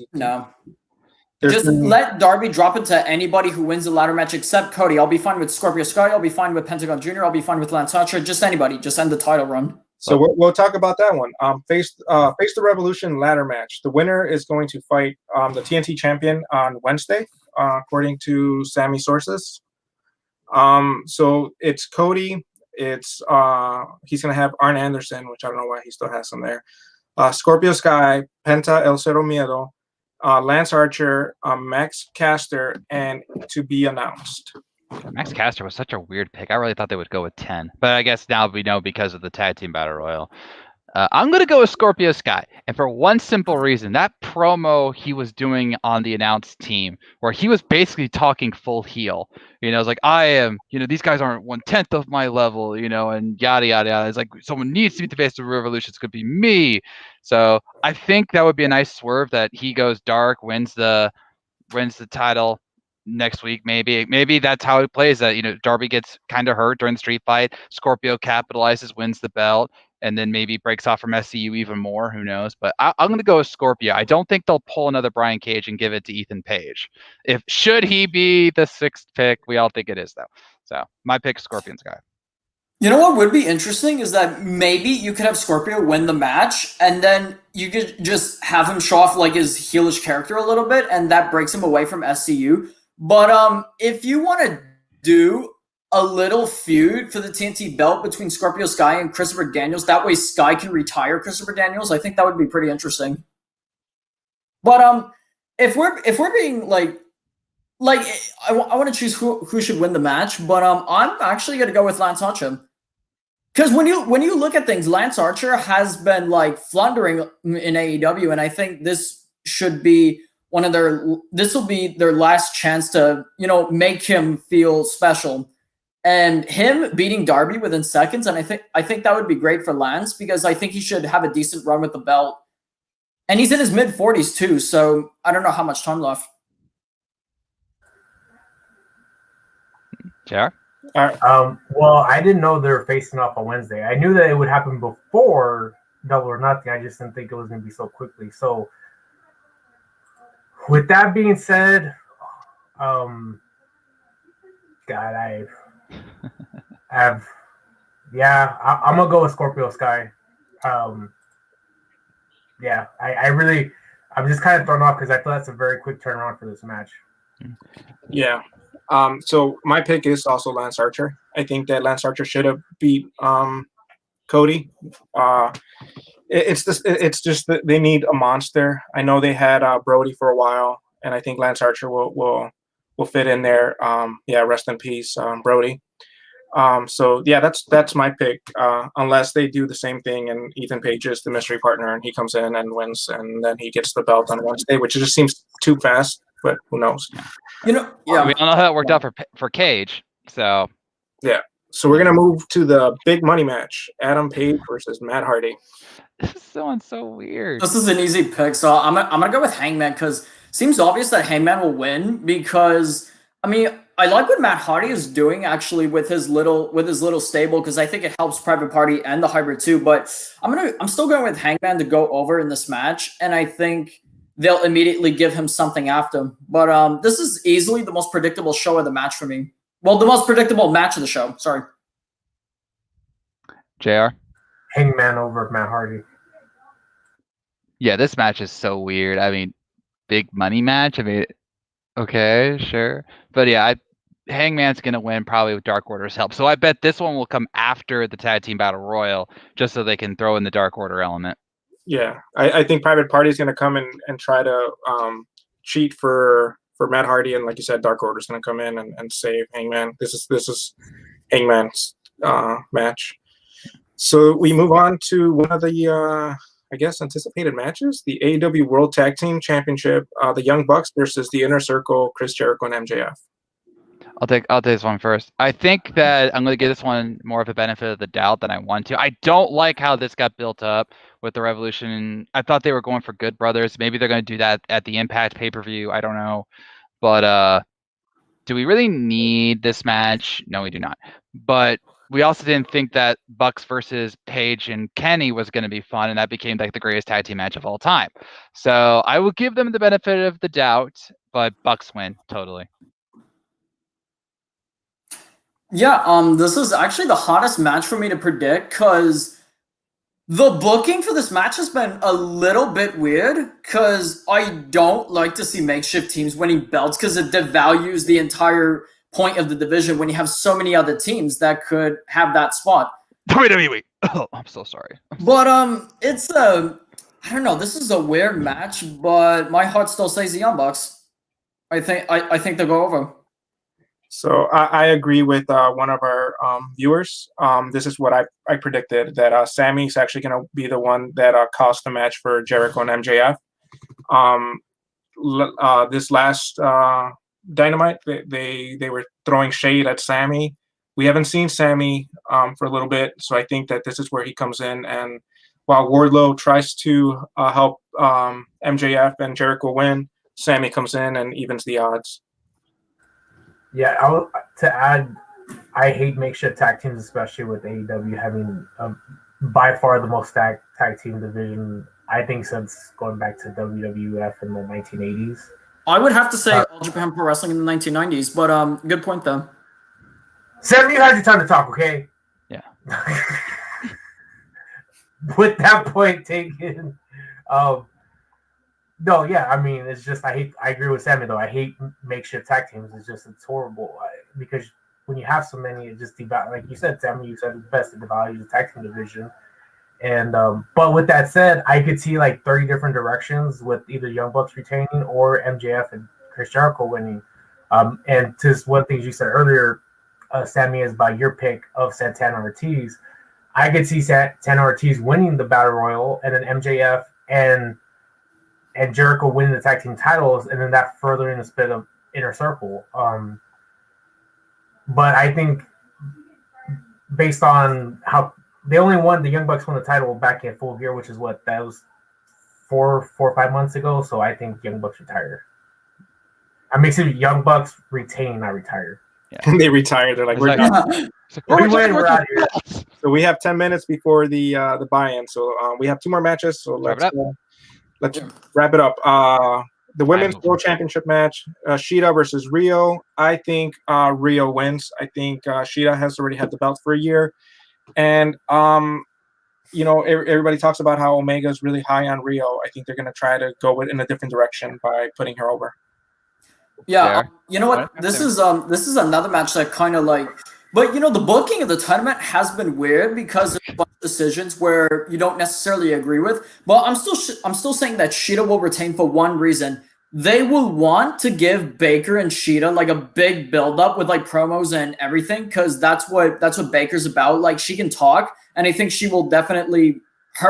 just let Darby drop it to anybody who wins the ladder match except Cody. I'll be fine with Scorpio Sky. I'll be fine with Pentagon Jr. I'll be fine with Lance Archer. Just anybody. Just end the title run. So we'll talk about that one. Face the Revolution ladder match. The winner is going to fight the TNT champion on Wednesday, according to Sammy sources. So it's Cody it's he's gonna have Arn Anderson, which I don't know why he still has him there. Scorpio Sky, Penta El Cero Miedo, Lance Archer, Max Caster, and to be announced. Max Caster was such a weird pick. I really thought they would go with 10, but I guess now we know because of the tag team battle royal. I'm going to go with Scorpio Sky. And for one simple reason, that promo he was doing on the announced team, where he was basically talking full heel, it's like, I am, these guys aren't 1/10 of my level, and yada, yada, yada. It's like, someone needs to be the face of Revolution. It's going to be me. So I think that would be a nice swerve that he goes dark, wins the title next week. Maybe that's how it plays, that Darby gets kind of hurt during the street fight, Scorpio capitalizes, wins the belt, and then maybe breaks off from SCU even more. Who knows? But I'm going to go with Scorpio. I don't think they'll pull another Brian Cage and give it to Ethan Page. Should he be the 6th pick? We all think it is, though. So my pick, Scorpion Sky. You know what would be interesting is that maybe you could have Scorpio win the match, and then you could just have him show off like his heelish character a little bit, and that breaks him away from SCU. But if you want to do a little feud for the TNT belt between Scorpio Sky and Christopher Daniels, that way Sky can retire Christopher Daniels, I think that would be pretty interesting. But if we're being like I want to choose who should win the match, but I'm actually gonna go with Lance Archer. Because when you look at things, Lance Archer has been like floundering in AEW, and I think this should be this will be their last chance to, make him feel special. And him beating Darby within seconds, and I think that would be great for Lance, because I think he should have a decent run with the belt. And he's in his mid-40s too, so I don't know how much time left. JR? Well, I didn't know they were facing off on Wednesday. I knew that it would happen before Double or Nothing. I just didn't think it was going to be so quickly. So, with that being said, God, I'm gonna go with Scorpio Sky. I'm just kind of thrown off because I feel that's a very quick turnaround for this match. Yeah. So my pick is also Lance Archer. I think that Lance Archer should have beat Cody. It's just that they need a monster. I know they had Brody for a while, and I think Lance Archer will fit in there. Rest in peace, Brody. So that's my pick. Unless they do the same thing and Ethan Page is the mystery partner and he comes in and wins and then he gets the belt on Wednesday, which just seems too fast. But who knows? We all know how it worked out for Cage. So yeah. So we're gonna move to the big money match: Adam Page versus Matt Hardy. This is so weird. This is an easy pick, so I'm gonna go with Hangman, because it seems obvious that Hangman will win, because I like what Matt Hardy is doing actually with his little stable, because I think it helps Private Party and the Hybrid too. But I'm still going with Hangman to go over in this match, and I think they'll immediately give him something after. But this is easily the most predictable show of the match for me. Well, the most predictable match of the show. Sorry. JR? Hangman over Matt Hardy. Yeah, this match is so weird. Big money match. Okay, sure. But yeah, Hangman's going to win probably with Dark Order's help. So I bet this one will come after the Tag Team Battle Royal, just so they can throw in the Dark Order element. Yeah, I think Private Party is going to come and try to cheat for Matt Hardy, and like you said, Dark Order is going to come in and save Hangman. This is Hangman's match. So we move on to one of the anticipated matches: the AEW World Tag Team Championship, the Young Bucks versus the Inner Circle, Chris Jericho and MJF. I'll take this one first. I think that I'm going to give this one more of a benefit of the doubt than I want to. I don't like how this got built up with the Revolution. I thought they were going for Good Brothers. Maybe they're going to do that at the Impact pay-per-view. I don't know. But do we really need this match? No, we do not. But we also didn't think that Bucks versus Page and Kenny was going to be fun, and that became like the greatest tag team match of all time. So I will give them the benefit of the doubt, but Bucks win totally. Yeah, this is actually the hottest match for me to predict, because the booking for this match has been a little bit weird, because I don't like to see makeshift teams winning belts, because it devalues the entire point of the division when you have so many other teams that could have that spot. WWE. Oh, I'm so sorry. But it's I don't know. This is a weird match, but my heart still says the Young Bucks. I think they'll go over. So I agree with one of our viewers. This is what I predicted, that Sammy's actually going to be the one that cost the match for Jericho and MJF. This last Dynamite, they were throwing shade at Sammy. We haven't seen Sammy for a little bit, so I think that this is where he comes in. And while Wardlow tries to help MJF and Jericho win, Sammy comes in and evens the odds. Yeah, to add, I hate makeshift tag teams, especially with AEW having by far the most tag team division, I think, since going back to WWF in the 1980s. I would have to say All Japan Pro Wrestling in the 1990s, but good point though. Sam, you had your time to talk, okay? Yeah. With that point taken, no, yeah, I mean, it's just I agree with Sammy though. I hate makeshift tag teams. It's horrible because when you have so many, it just like you said, Sammy, you said it's best to devalue the tag team division. And but with that said, I could see like 30 different directions with either Young Bucks retaining or MJF and Chris Jericho winning. And just one thing you said earlier, Sammy, is by your pick of Santana Ortiz. I could see Santana Ortiz winning the Battle Royal, and then MJF and Jericho winning the tag team titles, and then that furthering the split of Inner Circle. But I think based on how they only won, the Young Bucks won the title back in Full Gear, which is what that was 4 or 5 months ago. So I think Young Bucks retire. I mean, Young Bucks retain, not retire. Yeah. They retire. They're like, we're done. We're out here. So we have 10 minutes before the buy-in. So we have 2 more matches. So let's wrap it up. The Women's World Championship match, Shida versus Rio. I think Rio wins. I think Shida has already had the belt for a year. And, everybody talks about how Omega is really high on Rio. I think they're going to try to go in a different direction by putting her over. Yeah, you know what? This is another match that kind of like, but the booking of the tournament has been weird because there's a bunch of decisions where you don't necessarily agree with. But I'm still saying that Shida will retain for one reason. They will want to give Baker and Shida like a big build up with like promos and everything, because that's what Baker's about. Like, she can talk, and I think her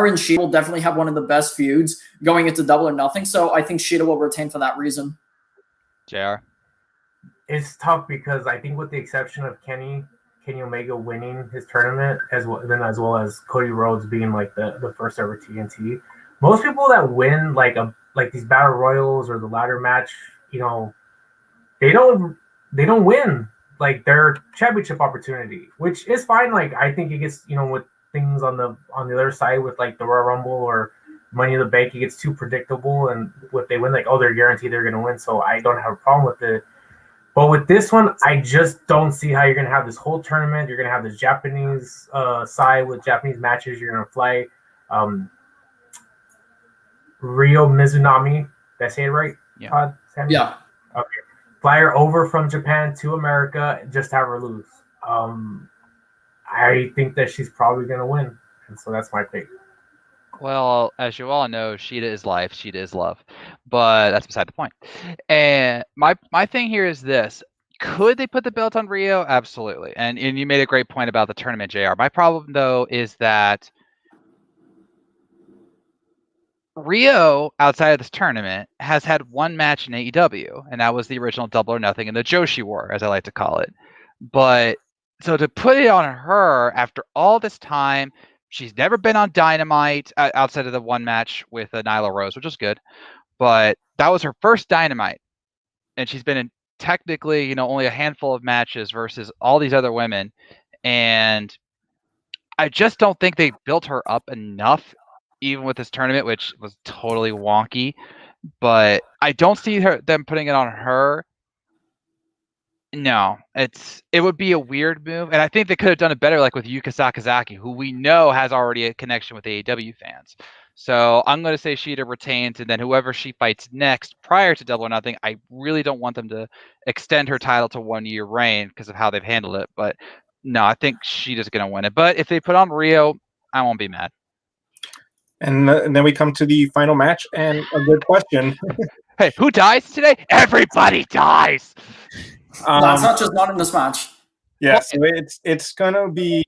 and Shida will definitely have one of the best feuds going into Double or Nothing. So I think Shida will retain for that reason. JR? It's tough because I think with the exception of Kenny Omega winning his tournament, as well as Cody Rhodes being like the first ever TNT, most people that win like these battle royals or the ladder match, they don't win like their championship opportunity, which is fine. Like, I think it gets, with things on the other side with like the Royal Rumble or Money in the Bank, it gets too predictable, and what they win, like, they're guaranteed they're going to win. So I don't have a problem with it. But with this one, I just don't see how you're going to have this whole tournament. You're going to have this Japanese side with Japanese matches. You're going to fly Rio Mizunami. Did I say it right? Yeah. Todd? Sammy? Yeah. Okay. Fly her over from Japan to America, just have her lose. I think that she's probably going to win. And so that's my pick. Well, as you all know, Shida is life, Shida is love, but that's beside the point. And my thing here is this: could they put the belt on Rio? Absolutely. And you made a great point about the tournament, JR. My problem though is that Rio, outside of this tournament, has had one match in AEW, and that was the original Double or Nothing in the Joshi War, as I like to call it. But so to put it on her after all this time. She's never been on Dynamite outside of the one match with Nyla Rose, which was good. But that was her first Dynamite. And she's been in technically, only a handful of matches versus all these other women. And I just don't think they built her up enough, even with this tournament, which was totally wonky. But I don't see them putting it on her No, it would be a weird move, and I think they could have done it better, like with Yuka Sakazaki, who we know has already a connection with AEW fans. So I'm going to say Shida retains, and then whoever she fights next prior to Double or Nothing, I really don't want them to extend her title to 1 year reign because of how they've handled it. But no, I think Shida's going to win it. But if they put on Rio, I won't be mad. And then we come to the final match, and a good question. Hey, who dies today? Everybody dies. That's not in this match. Yeah, so it's gonna be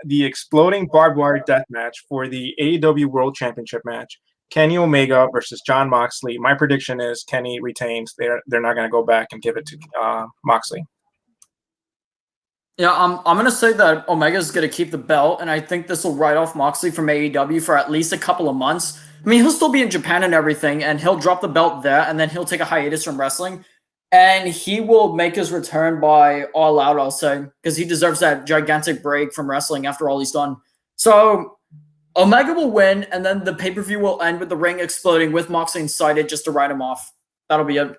the exploding barbed wire death match for the AEW World Championship match. Kenny Omega versus Jon Moxley. My prediction is Kenny retains. They're not gonna go back and give it to Moxley. Yeah, I'm gonna say that Omega's gonna keep the belt, and I think this will write off Moxley from AEW for at least a couple of months. I mean, he'll still be in Japan and everything, and he'll drop the belt there, and then he'll take a hiatus from wrestling. And he will make his return by All Out, I'll say, because he deserves that gigantic break from wrestling after all he's done. So Omega will win, and then the pay-per-view will end with the ring exploding with Moxley inside it just to write him off. That'll be it.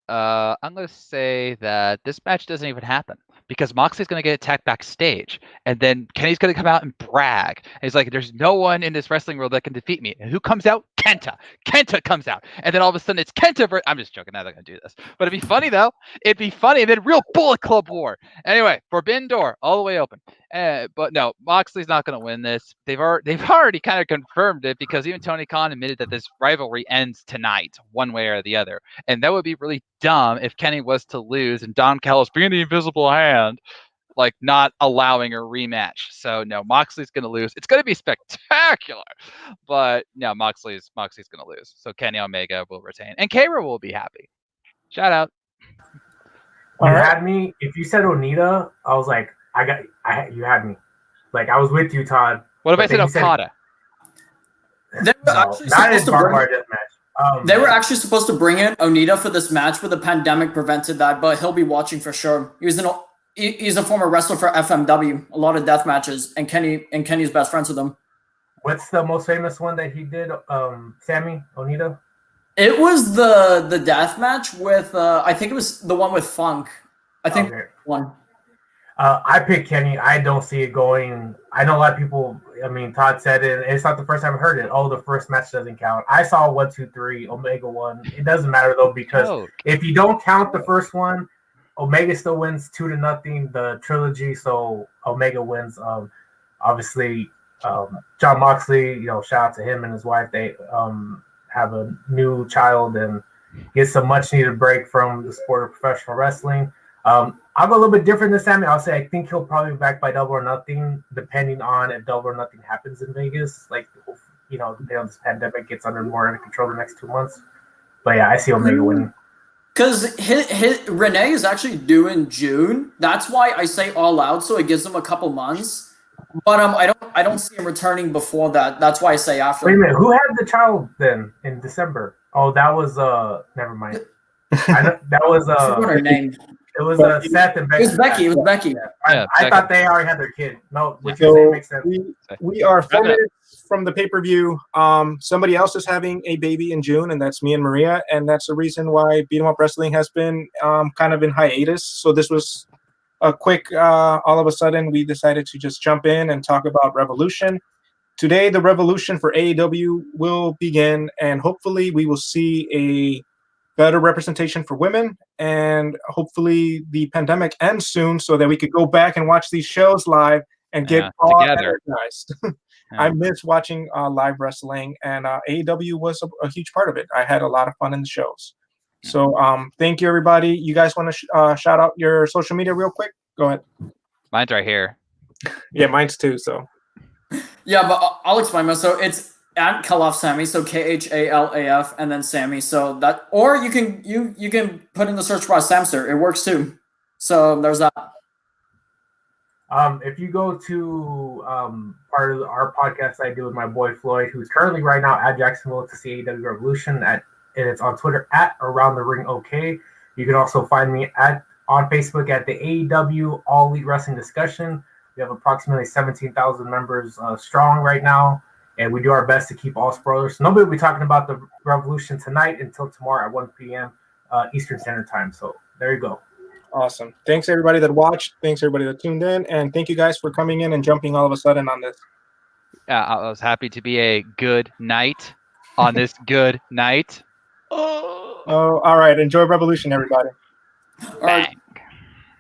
I'm going to say that this match doesn't even happen because Moxley's going to get attacked backstage, and then Kenny's going to come out and brag. And he's like, there's no one in this wrestling world that can defeat me. And who comes out? Kenta. Kenta comes out. And then all of a sudden it's Kenta. I'm just joking. I'm not going to do this. But it'd be funny, though. It'd be funny. And then real Bullet Club war. Anyway, Forbidden Door, all the way open. But no, Moxley's not going to win this. They've already kind of confirmed it because even Tony Khan admitted that this rivalry ends tonight, one way or the other. And that would be really dumb if Kenny was to lose and Don Callis being the invisible hand, like not allowing a rematch. So no, Moxley's going to lose. It's going to be spectacular, but no, Moxley's going to lose. So Kenny Omega will retain, and K-Row will be happy. Shout out. You had me. If you said Onita, I was like, you had me. Like I was with you, Todd. What if I said Okada? They were actually supposed to bring in Onita for this match, but the pandemic prevented that. But he'll be watching for sure. He's a former wrestler for FMW. A lot of death matches, and Kenny's best friends with him. What's the most famous one that he did? Sammy Onita. It was the death match with I think it was the one with Funk. I think one. I picked Kenny. I don't see it going. I know a lot of people. I mean, Todd said it. It's not the first time I've heard it. Oh, the first match doesn't count. I saw 1, 2, 3. Omega won. It doesn't matter though because if you don't count the first one, Omega still wins 2-0 the trilogy. So Omega wins. Obviously, Jon Moxley. Shout out to him and his wife. They have a new child and get some much needed break from the sport of professional wrestling. I'll go a little bit different than Sammy. I'll say I think he'll probably be back by Double or Nothing, depending on if Double or Nothing happens in Vegas. Like, depending on this pandemic gets more under control the next 2 months. But yeah, I see Omega winning. Because Renee is actually due in June. That's why I say All Out, so it gives him a couple months. But I don't see him returning before that. That's why I say after. Wait a minute, who had the child then in December? Oh, that was never mind. That was I forgot her name. It was Seth and Becky. It was Becky. Yeah. I thought they already had their kid. No, which makes sense. We are 4 minutes from the pay-per-view. Somebody else is having a baby in June, and that's me and Maria, and that's the reason why Beat 'em Up Wrestling has been kind of in hiatus. So this was a quick, all of a sudden, we decided to just jump in and talk about Revolution. Today, the Revolution for AEW will begin, and hopefully we will see a better representation for women, and hopefully the pandemic ends soon so that we could go back and watch these shows live and get all energized. I miss watching live wrestling, and AEW was a huge part of it. I had a lot of fun in the shows. So thank you, everybody. You guys want to shout out your social media real quick? Go ahead. Mine's right here. Yeah, mine's too. So yeah, but I'll explain myself. So it's at Kalaf Sammy, so KHALAF and then Sammy. So that, or you can put in the search bar Samster. It works too. So there's that. If you go to part of our podcast I do with my boy Floyd, who's currently right now at Jacksonville to see AEW Revolution, and it's on Twitter at Around the Ring OK. You can also find me on Facebook at the AEW All Elite Wrestling Discussion. We have approximately 17,000 members strong right now, and we do our best to keep all spoilers. Nobody will be talking about the Revolution tonight until tomorrow at 1 p.m. Eastern Standard Time. So there you go. Awesome. Thanks everybody that watched. Thanks everybody that tuned in, and thank you guys for coming in and jumping all of a sudden on this. I was happy to be a good knight on this good night. Oh, all right. Enjoy Revolution, everybody. All right.